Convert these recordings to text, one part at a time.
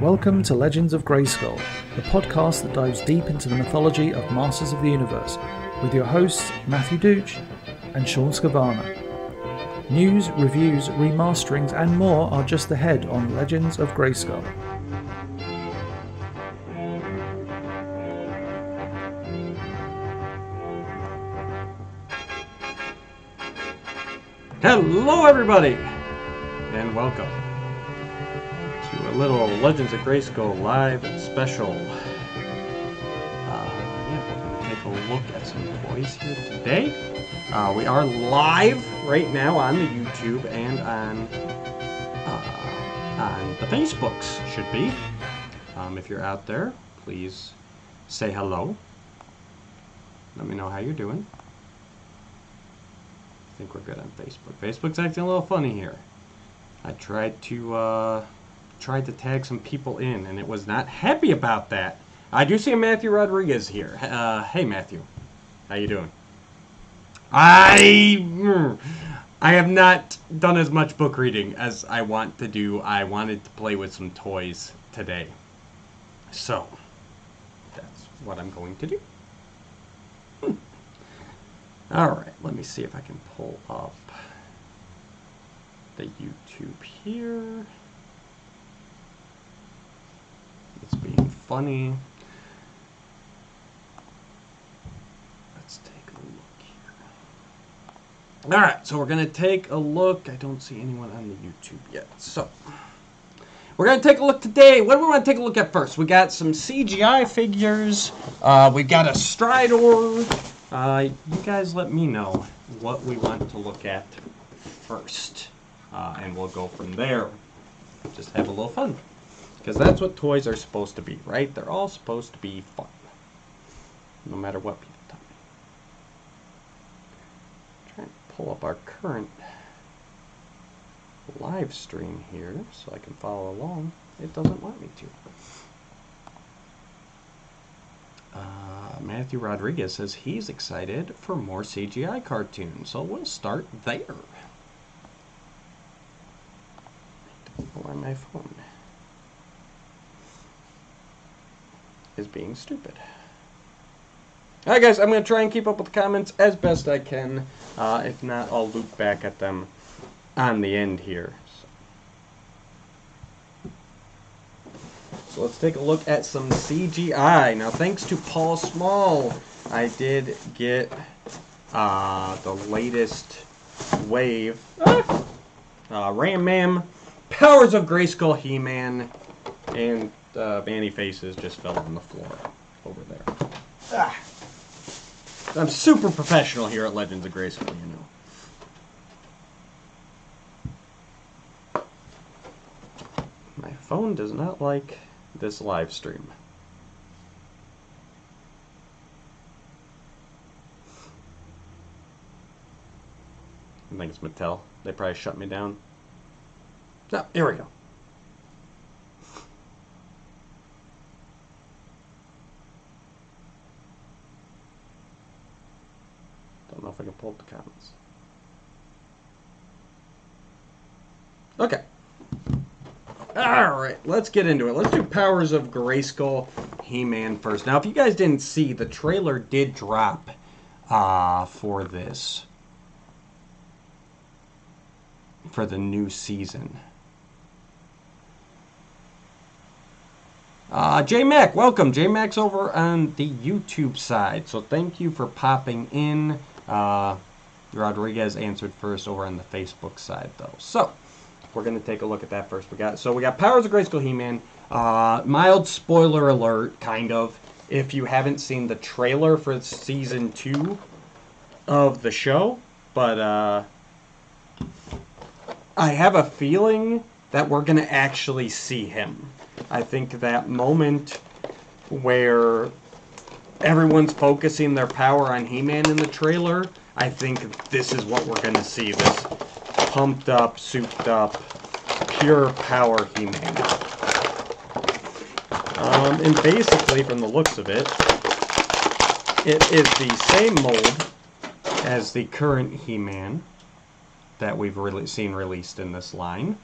Welcome to Legends of Grayskull, the podcast that dives deep into the mythology of Masters of the Universe, with your hosts Matthew Dooch and Sean Scavana. News, reviews, remasterings and more are just ahead on Legends of Grayskull. Hello everybody, and welcome to a little Legends of Grayskull live special. We're going to take a look at some toys here today. We are live right now on the YouTube and on the Facebooks, should be. If you're out there, please say hello. Let me know how you're doing. I think we're good on Facebook. Facebook's acting a little funny here. I tried to tag some people in, and it was not happy about that. I do see a Matthew Rodriguez here. Hey Matthew, how you doing? I have not done as much book reading as I want to do. I wanted to play with some toys today, so that's what I'm going to do. Alright, let me see if I can pull up the YouTube here. It's being funny. Let's take a look here. Alright, so we're going to take a look. I don't see anyone on the YouTube yet. So, we're going to take a look today. What do we want to take a look at first? We got some CGI figures. We've got a Stridor. You guys let me know what we want to look at first, and we'll go from there. Just have a little fun, because that's what toys are supposed to be, right? They're all supposed to be fun, no matter what people tell me. Trying to pull up our current live stream here so I can follow along. It doesn't want me to. Matthew Rodriguez says he's excited for more CGI cartoons, so we'll start there. Why my phone is being stupid. Alright guys, I'm going to try and keep up with the comments as best I can. If not, I'll loop back at them on the end here. So let's take a look at some CGI. Now, thanks to Paul Small, I did get the latest wave. Ram Man, Powers of Grayskull, He-Man, and Manny Faces just fell on the floor over there. I'm super professional here at Legends of Grayskull, you know. My phone does not like this live stream. I think it's Mattel. They probably shut me down. So, here we go. Don't know if I can pull up the comments. Okay. Alright, let's get into it. Let's do Powers of Grayskull, He-Man first. Now, if you guys didn't see, the trailer did drop for this. For the new season. J-Mac, welcome. J-Mac's over on the YouTube side, so thank you for popping in. Rodriguez answered first over on the Facebook side, though. So, we're going to take a look at that first. We got Powers of Grayskull He-Man. Mild spoiler alert, kind of, if you haven't seen the trailer for season 2 of the show. But I have a feeling that we're going to actually see him. I think that moment where everyone's focusing their power on He-Man in the trailer, I think this is what we're going to see. This pumped up, souped up, pure power He-Man. And basically, from the looks of it, it is the same mold as the current He-Man that we've seen released in this line.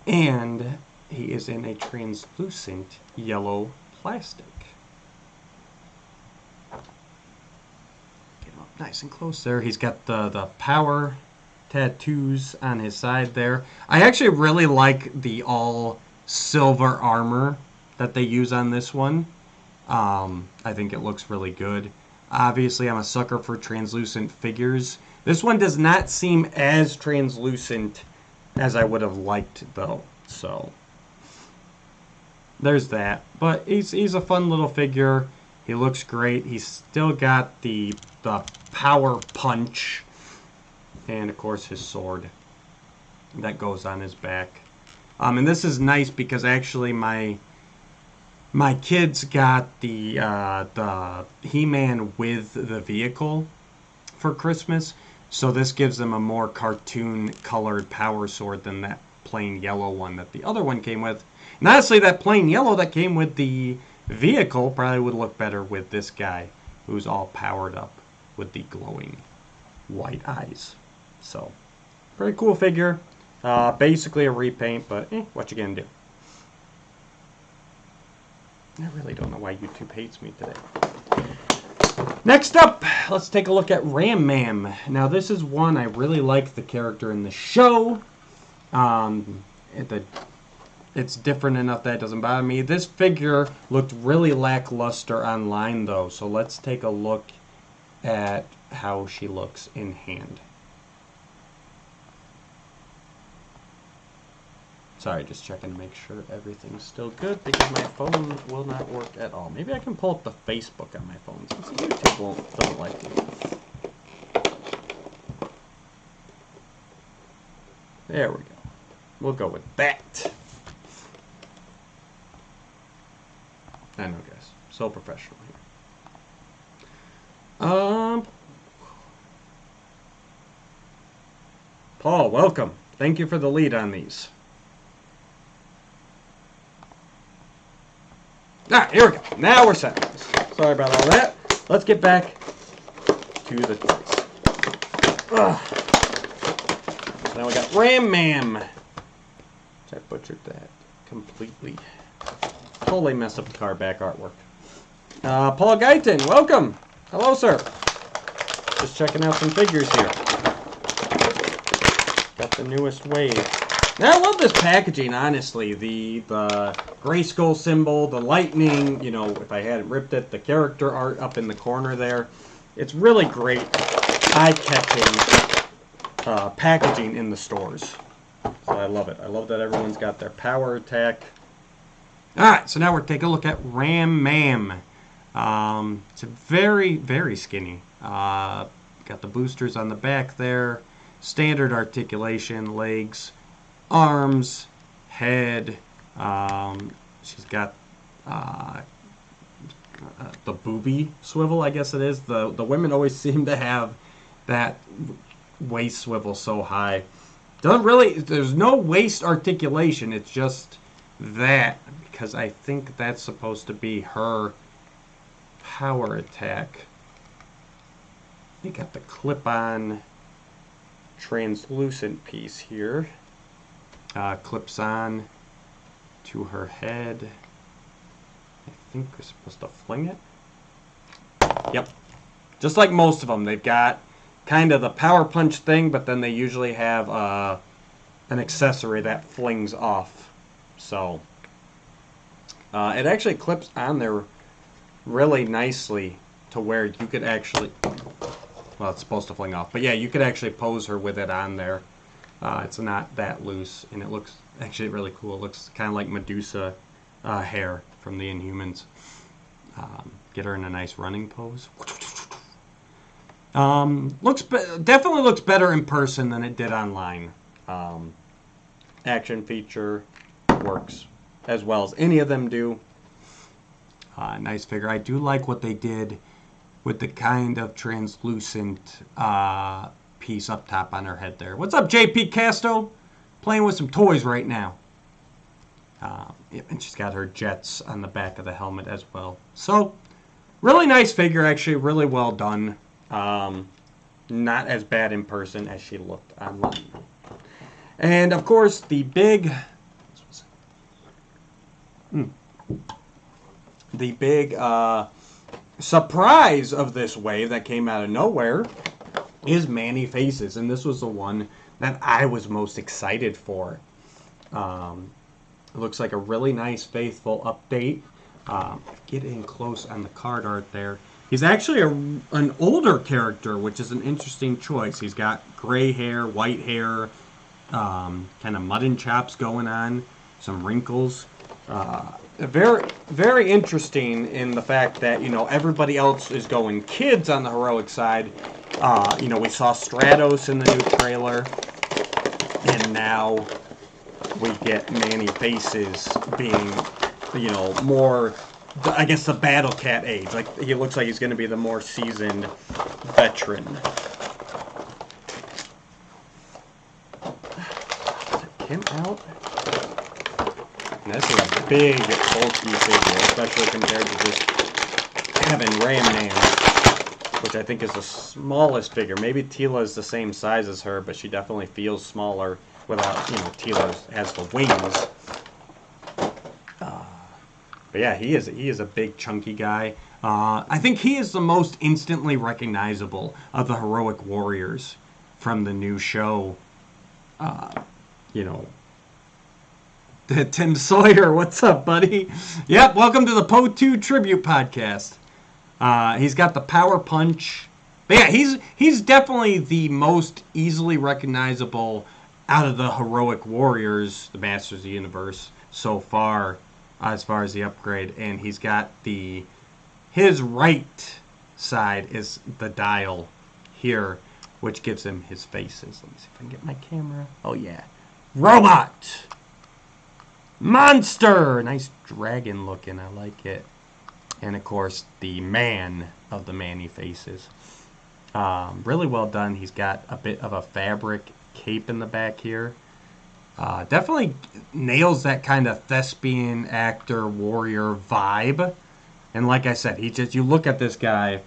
And he is in a translucent yellow plastic. Get him up nice and close there. He's got the power tattoos on his side there. I actually really like the all silver armor that they use on this one. I think it looks really good. Obviously, I'm a sucker for translucent figures. This one does not seem as translucent as I would have liked, though. So, there's that. But he's a fun little figure. He looks great. He's still got the power punch. And, of course, his sword that goes on his back. And this is nice because actually my kids got the He-Man with the vehicle for Christmas. So this gives them a more cartoon-colored power sword than that plain yellow one that the other one came with. And honestly, that plain yellow that came with the vehicle probably would look better with this guy who's all powered up with the glowing white eyes. So, pretty cool figure. Basically a repaint, but what you gonna do? I really don't know why YouTube hates me today. Next up, let's take a look at Ram Man. Now, this is one I really like the character in the show. It's different enough that it doesn't bother me. This figure looked really lackluster online, though, so let's take a look at how she looks in hand. Sorry, just checking to make sure everything's still good because my phone will not work at all. Maybe I can pull up the Facebook on my phone since YouTube doesn't like it. There we go. We'll go with that. I know, guys. So professional here. Paul, welcome. Thank you for the lead on these. Alright, here we go. Now we're set. Sorry about all that. Let's get back to the toys. So now we got Ram Man. I butchered that completely. Totally messed up the car back artwork. Paul Guyton, welcome. Hello, sir. Just checking out some figures here. Got the newest wave. Now, I love this packaging, honestly. The Grayskull symbol, the lightning, you know, if I hadn't ripped it, the character art up in the corner there. It's really great, eye-catching packaging in the stores. So I love it. I love that everyone's got their power attack. Alright, so now we're taking a look at Ram Man. It's very, very skinny. Got the boosters on the back there. Standard articulation, legs, arms, head. She's got the booby swivel, I guess it is. The women always seem to have that waist swivel so high. Doesn't really, there's no waist articulation, it's just that, because I think that's supposed to be her power attack. You got the clip-on translucent piece here. Clips on to her head. I think we're supposed to fling it. Yep. Just like most of them, they've got kind of the power punch thing, but then they usually have an accessory that flings off. So it actually clips on there really nicely to where you could actually, well, it's supposed to fling off, but yeah, you could actually pose her with it on there. It's not that loose, and it looks actually really cool. It looks kind of like Medusa hair from the Inhumans. Get her in a nice running pose. Definitely looks better in person than it did online. Action feature works as well as any of them do. Nice figure. I do like what they did with the kind of translucent piece up top on her head there. What's up, JP Casto? Playing with some toys right now. And she's got her jets on the back of the helmet as well. So, really nice figure, actually. Really well done. Not as bad in person as she looked online. And, of course, the big... the big surprise of this wave that came out of nowhere is Manny Faces, and this was the one that I was most excited for. It looks like a really nice, faithful update. Get in close on the card art there. He's actually an older character, which is an interesting choice. He's got gray hair, white hair, kind of mutton chops going on, some wrinkles. Very, very interesting in the fact that, everybody else is going kids on the heroic side. We saw Stratos in the new trailer, and now we get Manny Faces being, more, I guess, the Battle Cat age. Like, he looks like he's going to be the more seasoned veteran. Him out. And this is a big, bulky figure, especially compared to just having Ram Man, which I think is the smallest figure. Maybe Tila is the same size as her, but she definitely feels smaller without, Tila has the wings. But yeah, he is a big, chunky guy. I think he is the most instantly recognizable of the heroic warriors from the new show. Tim Sawyer, what's up, buddy? Yep, welcome to the Po2 Tribute Podcast. He's got the power punch. But yeah, he's definitely the most easily recognizable out of the heroic warriors, the Masters of the Universe, so far. As far as the upgrade, and he's got his right side is the dial here, which gives him his faces. Let me see if I can get my camera. Oh yeah, robot, monster, nice dragon looking. I like it, and of course the man of the Manny Faces. Really well done. He's got a bit of a fabric cape in the back here. Definitely nails that kind of thespian actor warrior vibe. And like I said, you look at this guy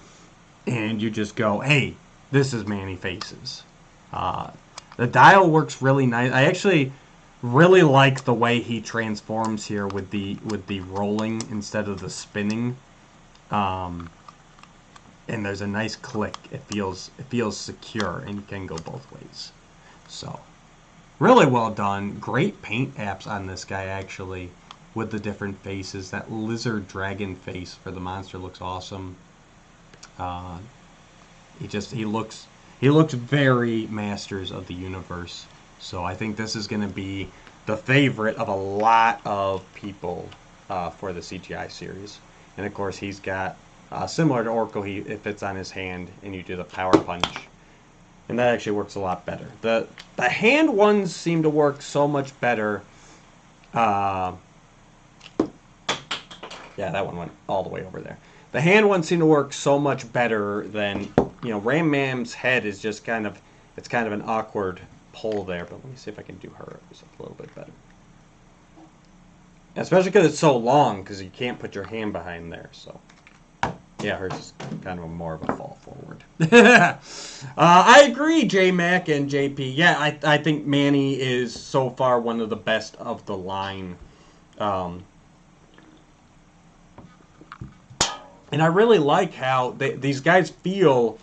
and you just go, hey, this is Manny Faces. The dial works really nice. I actually really like the way he transforms here with the rolling instead of the spinning. And there's a nice click. It feels secure, and you can go both ways. So really well done. Great paint apps on this guy, actually, with the different faces. That lizard dragon face for the monster looks awesome. He looks very Masters of the Universe. So I think this is going to be the favorite of a lot of people for the CGI series. And of course, he's got similar to Orko. It fits on his hand, and you do the power punch. And that actually works a lot better. The hand ones seem to work so much better. Yeah, that one went all the way over there. The hand ones seem to work so much better than, Ram Mam's head is just kind of an awkward pull there. But let me see if I can do her a little bit better. Especially because it's so long, because you can't put your hand behind there, so. Yeah, hers is kind of more of a fall forward. I agree, J-Mac and JP. Yeah, I think Manny is so far one of the best of the line. And I really like how these guys feel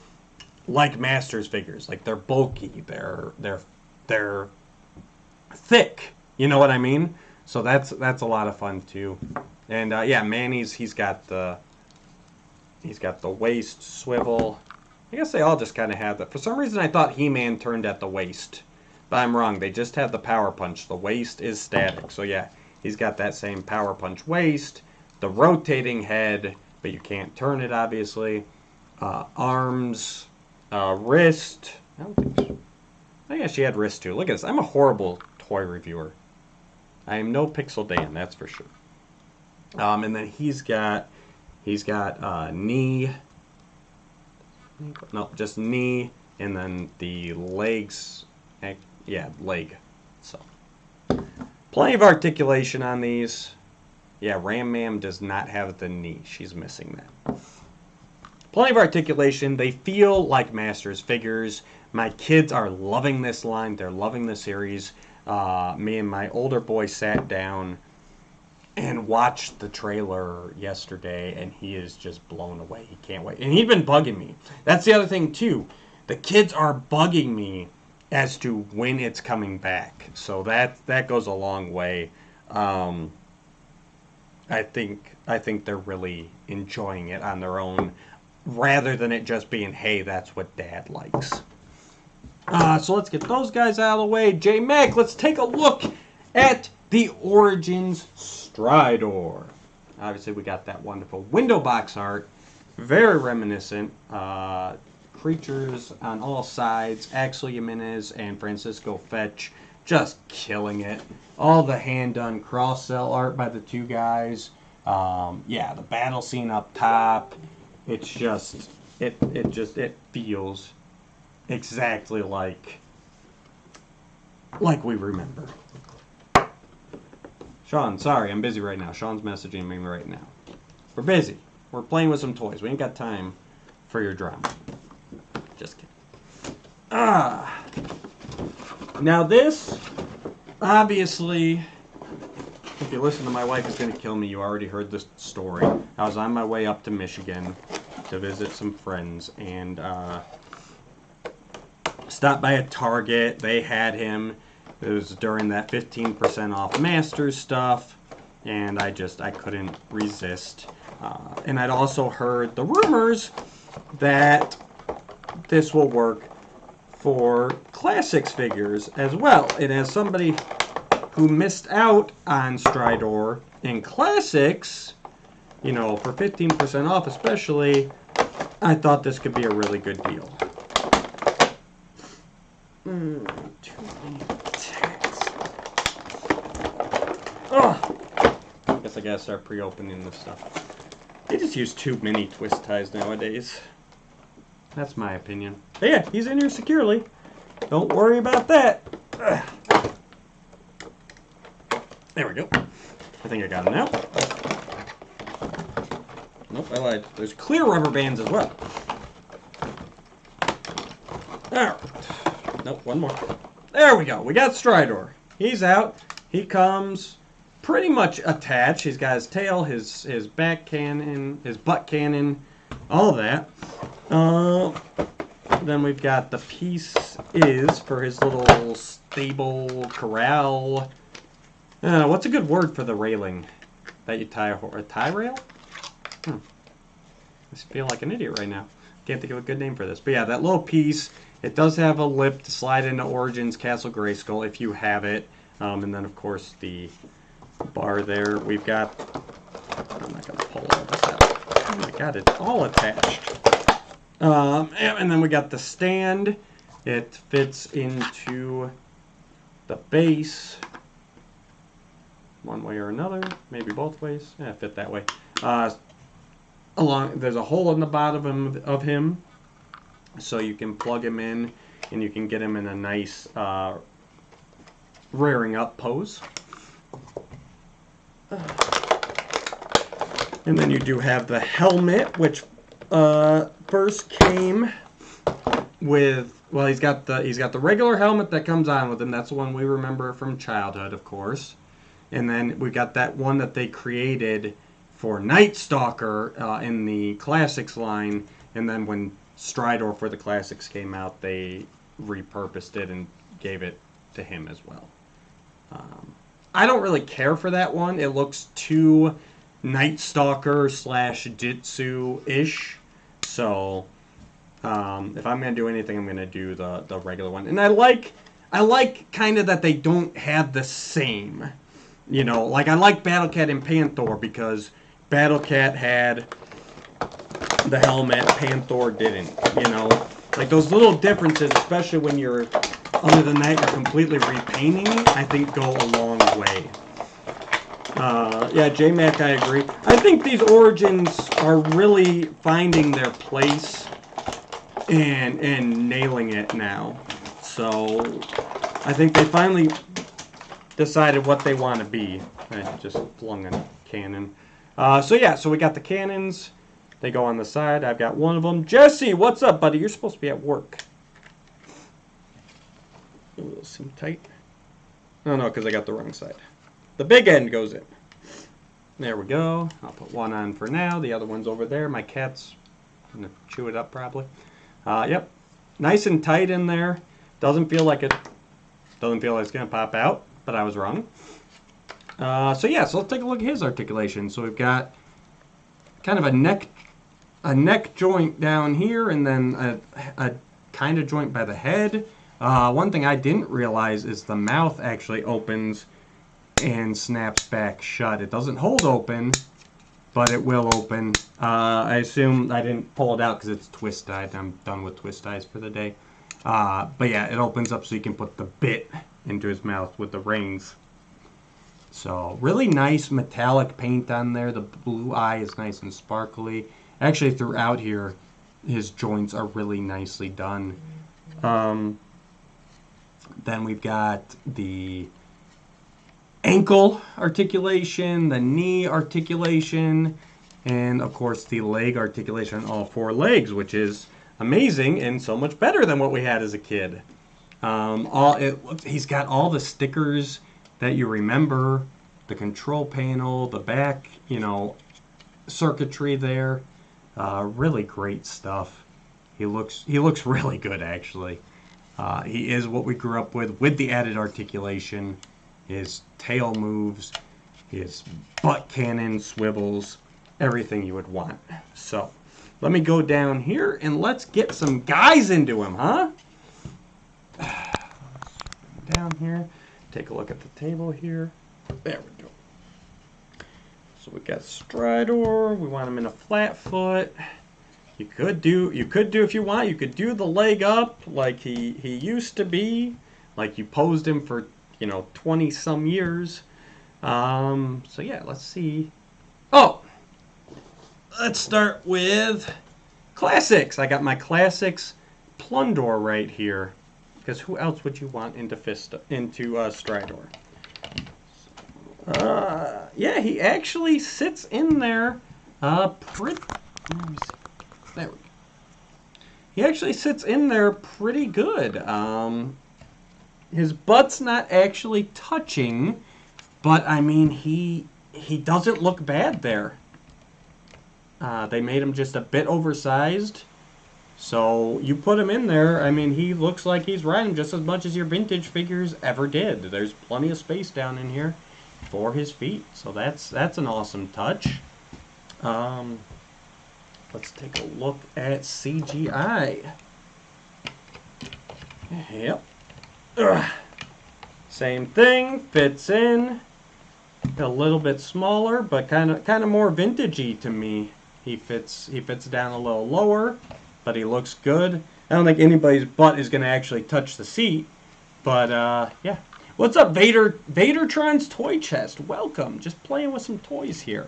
like Masters figures. Like, they're bulky, they're thick. You know what I mean? So that's a lot of fun too. And yeah, Manny's he's got the waist swivel. I guess they all just kind of have that. For some reason, I thought He-Man turned at the waist. But I'm wrong. They just have the power punch. The waist is static. So yeah, he's got that same power punch waist. The rotating head, but you can't turn it, obviously. Arms, wrist. I don't think so. Oh yeah, she had wrist too. Look at this. I'm a horrible toy reviewer. I am no Pixel Dan, that's for sure. And then he's got knee. No, just knee, and then the legs. Yeah, leg. So, plenty of articulation on these. Yeah, Ram Mam does not have the knee. She's missing that. Plenty of articulation. They feel like Masters figures. My kids are loving this line. They're loving the series. Me and my older boy sat down and watched the trailer yesterday, and he is just blown away. He can't wait. And he'd been bugging me. That's the other thing, too. The kids are bugging me as to when it's coming back. So that goes a long way. I think they're really enjoying it on their own, rather than it just being, hey, that's what Dad likes. So let's get those guys out of the way. J-Mac, let's take a look at the Origins Stridor. Obviously, we got that wonderful window box art. Very reminiscent. Creatures on all sides. Axel Jimenez and Francisco Fetch just killing it. All the hand-done cross-cell art by the two guys. Yeah, the battle scene up top. It's just, it feels exactly like we remember. Sean, sorry, I'm busy right now. Sean's messaging me right now. We're busy. We're playing with some toys. We ain't got time for your drama. Just kidding. Now this, obviously, if you listen to My Wife Is Gonna Kill Me, you already heard this story. I was on my way up to Michigan to visit some friends, and stopped by a Target. They had him. It was during that 15% off Masters stuff, and I couldn't resist. And I'd also heard the rumors that this will work for Classics figures as well. And as somebody who missed out on Stridor in Classics, you know, for 15% off especially, I thought this could be a really good deal. Too many tabs. Oh! I guess I gotta start pre-opening this stuff. They just use too many twist ties nowadays. That's my opinion. But yeah, he's in here securely. Don't worry about that. Ugh. There we go. I think I got him now. Nope, I lied. There's clear rubber bands as well. Alright. Nope, one more. There we go. We got Stridor. He's out. He comes pretty much attached. He's got his tail, his back cannon, his butt cannon, all of that. Then we've got the piece is for his little stable corral. What's a good word for the railing that you tie a tie rail? I just feel like an idiot right now. Can't think of a good name for this. But yeah, that little piece, it does have a lip to slide into Origins Castle Grayskull if you have it. And then, of course, the bar there. We've got... I'm not going to pull all this out. Oh my god, it's all attached. And then we got the stand. It fits into the base one way or another. Maybe both ways. Yeah, fit that way. There's a hole in the bottom of him, so you can plug him in, and you can get him in a nice rearing up pose. And then you do have the helmet, which first came with, well, he's got the regular helmet that comes on with him. That's the one we remember from childhood, of course. And then we got that one that they created for Night Stalker in the Classics line. And then when Stridor for the Classics came out, they repurposed it and gave it to him as well. I don't really care for that one. It looks too Night Stalker / Jitsu-ish. So if I'm going to do anything, I'm going to do the regular one. And I like kind of that they don't have the same. You know, like I like Battlecat and Panther because Battlecat had the helmet, Panther didn't. You know, like those little differences, especially when you're other than that you're completely repainting, I think go a long way. Yeah, J-Mac, I agree. I think these Origins are really finding their place and nailing it now. So I think they finally decided what they want to be. I just flung a cannon. So yeah, so we got the cannons. They go on the side. I've got one of them. Jesse, what's up, buddy? You're supposed to be at work. Ooh, those seem tight. Oh, no, because I got the wrong side. The big end goes in. There we go. I'll put one on for now. The other one's over there. My cat's going to chew it up probably. Yep. Nice and tight in there. Doesn't feel like it's going to pop out, but I was wrong. So let's take a look at his articulation. So we've got kind of a neck joint down here, and then a kind of joint by the head. One thing I didn't realize is the mouth actually opens and snaps back shut. It doesn't hold open, but it will open. I assume I didn't pull it out because it's twist tied. I'm done with twist ties for the day. But yeah, it opens up so you can put the bit into his mouth with the rings. So really nice metallic paint on there. The blue eye is nice and sparkly. Actually, throughout here, his joints are really nicely done. Then we've got the ankle articulation, the knee articulation, and of course the leg articulation on all four legs, which is amazing and so much better than what we had as a kid. He's got all the stickers that you remember, the control panel, the back, circuitry there. Really great stuff. He looks really good, actually. He is what we grew up with the added articulation. His tail moves, his butt cannon swivels, everything you would want. So, let me go down here and let's get some guys into him, huh? Down here, take a look at the table here. There we go. So we got Stridor. We want him in a flat foot. You could do if you want. You could do the leg up like he used to be, like you posed him for 20 some years. So yeah, let's see. Oh, let's start with classics. I got my classics Plundor right here, because who else would you want into Stridor? Yeah, he actually sits in there pretty. Let me see. There we go. He actually sits in there pretty good. His butt's not actually touching, but I mean he doesn't look bad there. They made him just a bit oversized, so you put him in there. I mean, he looks like he's riding just as much as your vintage figures ever did. There's plenty of space down in here for his feet, so that's an awesome touch. Let's take a look at CGI. Yep. Ugh. Same thing, fits in. A little bit smaller, but kind of more vintagey to me. He fits down a little lower, but he looks good. I don't think anybody's butt is going to actually touch the seat, but yeah. What's up, Vadertron's Toy Chest? Welcome. Just playing with some toys here.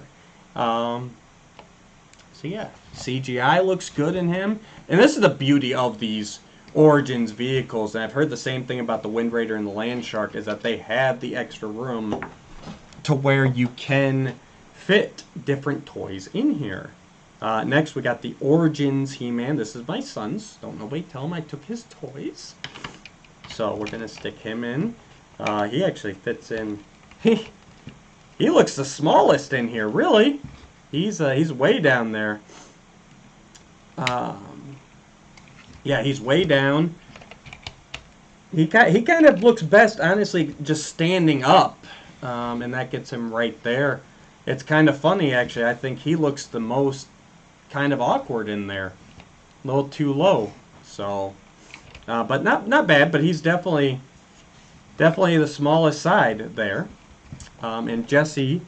So yeah, CGI looks good in him. And this is the beauty of these Origins vehicles. And I've heard the same thing about the Wind Raider and the Land Shark, is that they have the extra room to where you can fit different toys in here. Next, we got the Origins He-Man. This is my son's. Don't nobody tell him I took his toys. So we're going to stick him in. He actually fits in. He looks the smallest in here, really. He's way down there. Yeah, he's way down. He kind of looks best, honestly, just standing up, and that gets him right there. It's kind of funny, actually. I think he looks the most kind of awkward in there, a little too low. So, but not bad. But he's definitely the smallest side there. And Jesse,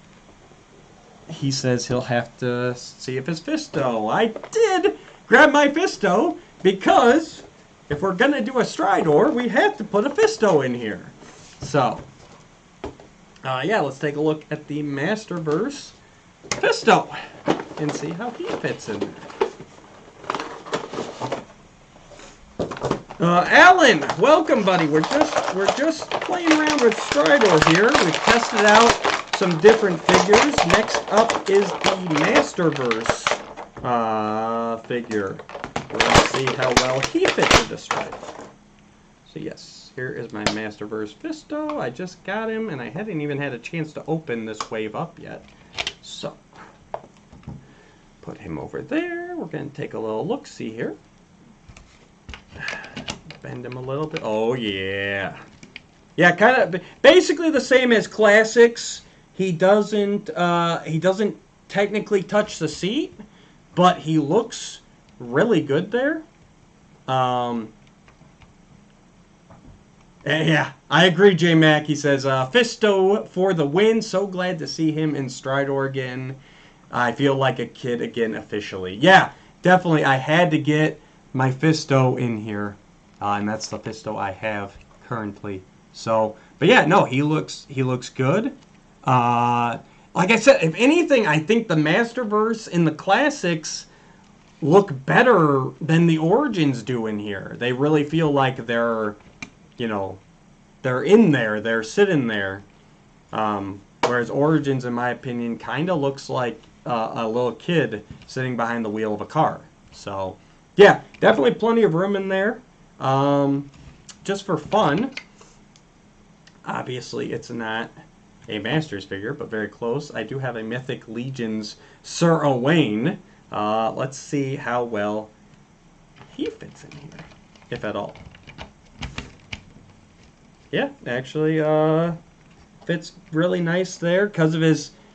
he says he'll have to see if his Fisto. I did grab my Fisto because if we're going to do a Stridor, we have to put a Fisto in here. So, yeah, let's take a look at the Masterverse Fisto and see how he fits in there. Alan, welcome, buddy. We're just playing around with Stridor here. We've tested out some different figures. Next up is the Masterverse figure. We're going to see how well he fits into Stridor. So yes, here is my Masterverse Fisto. I just got him, and I hadn't even had a chance to open this wave up yet. So him over there. We're going to take a little look-see here. Bend him a little bit. Oh, yeah. Yeah, kind of basically the same as classics. He doesn't technically touch the seat, but he looks really good there. Yeah, I agree, J Mac. He says, Fisto for the win. So glad to see him in Stridor again. I feel like a kid again officially. Yeah, definitely. I had to get my Fisto in here, and that's the Fisto I have currently. So, but yeah, no, he looks good. Like I said, if anything, I think the Masterverse in the classics look better than the Origins do in here. They really feel like they're, you know, they're in there, they're sitting there. Whereas Origins, in my opinion, kind of looks like a little kid sitting behind the wheel of a car. So, yeah, definitely plenty of room in there. Just for fun, obviously it's not a Masters figure, but very close. I do have a Mythic Legions Sir Owain. Let's see how well he fits in here, if at all. Yeah, actually fits really nice there because of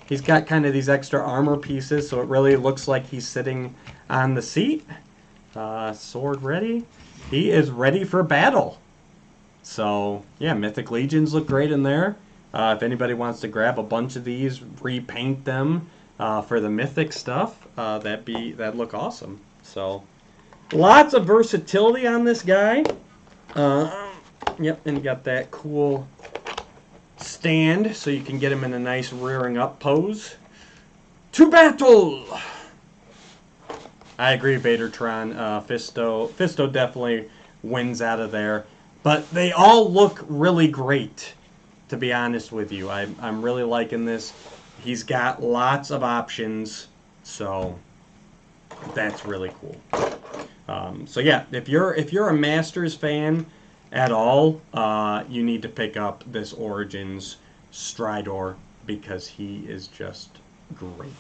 he's got kind of these extra armor pieces, so it really looks like he's sitting on the seat. Sword ready. He is ready for battle. So, yeah, Mythic Legions look great in there. If anybody wants to grab a bunch of these, repaint them for the Mythic stuff, that'd look awesome. So, lots of versatility on this guy. Yep, and you got that cool stand, so you can get him in a nice rearing up pose. To battle! I agree, Vadertron. Fisto definitely wins out of there. But they all look really great, to be honest with you. I'm really liking this. He's got lots of options, so that's really cool. So yeah, if you're a Masters fan at all, you need to pick up this Origins Stridor because he is just great.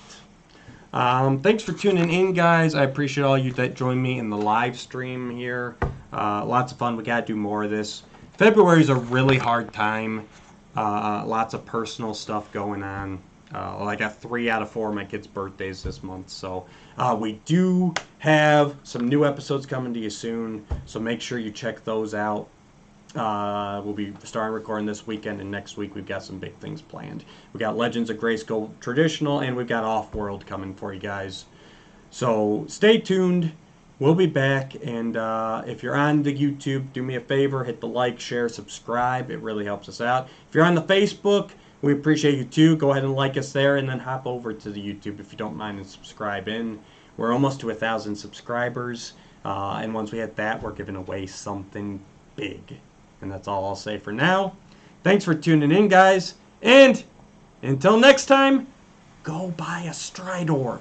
Thanks for tuning in, guys. I appreciate all you that joined me in the live stream here. Lots of fun. We got to do more of this. February is a really hard time. Lots of personal stuff going on. I got 3 out of 4 of my kids' birthdays this month. So we do have some new episodes coming to you soon. So make sure you check those out. We'll be starting recording this weekend, and next week we've got some big things planned. We got Legends of Grayskull Traditional, and we've got Off-World coming for you guys. So stay tuned. We'll be back, and if you're on the YouTube, do me a favor, hit the like, share, subscribe. It really helps us out. If you're on the Facebook, we appreciate you too. Go ahead and like us there, and then hop over to the YouTube if you don't mind and subscribe in. We're almost to 1,000 subscribers, and once we hit that, we're giving away something big. And that's all I'll say for now. Thanks for tuning in, guys. And until next time, go buy a Stridor.